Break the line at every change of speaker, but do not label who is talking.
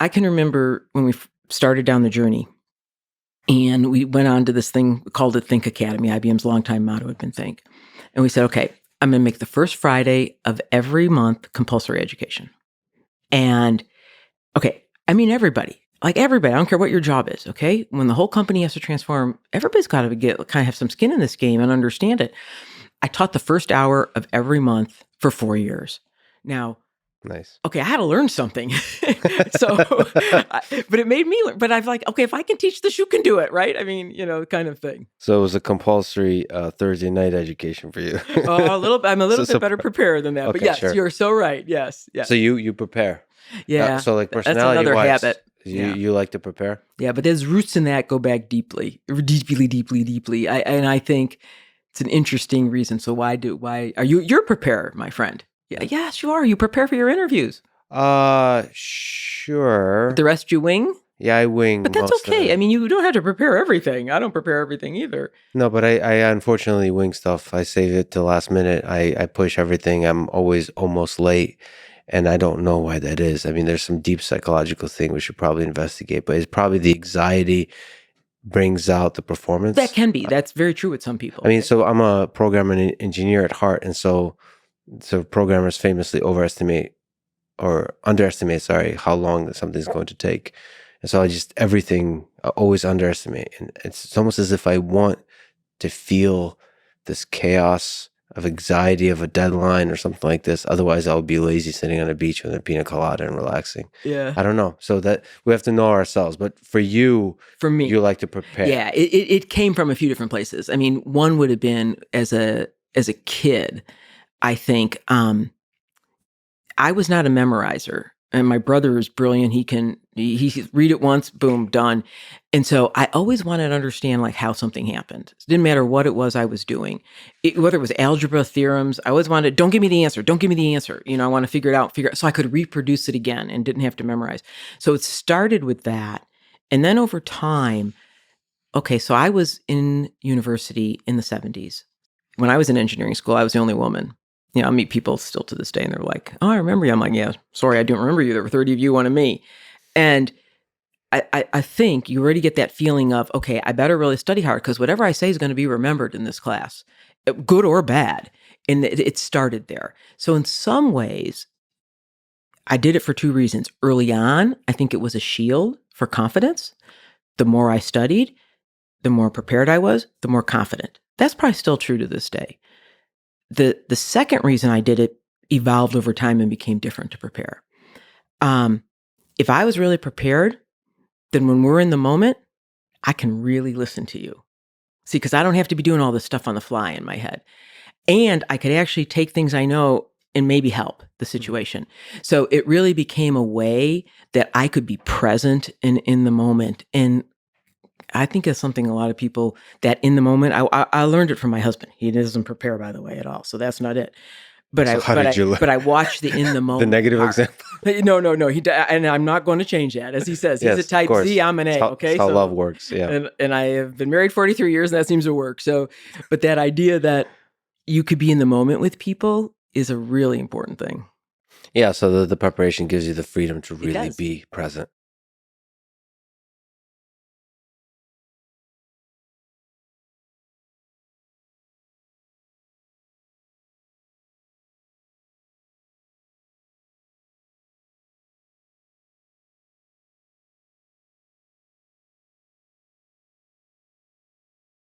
I can remember when we started down the journey and we went on to this thing called the Think Academy. IBM's longtime motto had been Think. And we said, okay, I'm going to make the first Friday of every month compulsory education. And okay, I mean, everybody, like everybody, I don't care what your job is. Okay. When the whole company has to transform, everybody's got to kind of have some skin in this game and understand it. I taught the first hour of every month for 4 years. Now,
Nice.
okay, I had to learn something. So, but it made me learn. But I've like, okay, if I can teach this, you can do it, right? I mean, kind of thing.
So it was a compulsory Thursday night education for you.
A little bit. I'm a little bit better prepared than that.
Okay,
but yes,
sure.
you're so right. Yes.
So you prepare.
Yeah.
So like
that's another
personality-wise,
habit.
you like to prepare?
Yeah, but there's roots in that go back deeply. I think it's an interesting reason. So why are you're a preparer, my friend? Yeah, yes, you are. You prepare for your interviews.
Sure.
But the rest you wing?
Yeah, I wing.
But that's okay. I mean, you don't have to prepare everything. I don't prepare everything either.
No, but I unfortunately wing stuff. I save it to the last minute. I push everything. I'm always almost late. And I don't know why that is. I mean, there's some deep psychological thing we should probably investigate, but it's probably the anxiety brings out the performance.
That can be. That's very true with some people.
I mean, so I'm a programming engineer at heart. And so programmers famously underestimate, how long something's going to take. And so I always underestimate. And it's almost as if I want to feel this chaos of anxiety of a deadline or something like this. Otherwise, I would be lazy sitting on a beach with a pina colada and relaxing.
Yeah.
I don't know. So that we have to know ourselves. But for me, you like to prepare.
Yeah, it came from a few different places. I mean, one would have been as a kid, I think, I was not a memorizer. And my brother is brilliant. He can read it once, boom, done. And so I always wanted to understand like how something happened. It didn't matter what it was I was doing, whether it was algebra, theorems. I always wanted, don't give me the answer. Don't give me the answer. I want to figure it out, so I could reproduce it again and didn't have to memorize. So it started with that. And then over time, okay, so I was in university in the 70s. When I was in engineering school, I was the only woman. I meet people still to this day and they're like, oh, I remember you. I'm like, yeah, sorry, I don't remember you. There were 30 of you, one of me. And I think you already get that feeling of, okay, I better really study hard because whatever I say is going to be remembered in this class, good or bad. And it started there. So in some ways, I did it for two reasons. Early on, I think it was a shield for confidence. The more I studied, the more prepared I was, the more confident. That's probably still true to this day. The second reason I did it evolved over time and became different to prepare. If I was really prepared, then when we're in the moment, I can really listen to you. See, because I don't have to be doing all this stuff on the fly in my head. And I could actually take things I know and maybe help the situation. So it really became a way that I could be present in the moment. And I think that's something a lot of people that in the moment, I learned it from my husband. He doesn't prepare, by the way, at all. So that's not it. But I watch the in the moment.
The negative example.
No. And I'm not going to change that. As he says, he's a type Z, I'm an A. Okay.
That's how love works. Yeah.
And I have been married 43 years and that seems to work. So, but that idea that you could be in the moment with people is a really important thing.
Yeah. So the preparation gives you the freedom to really be present.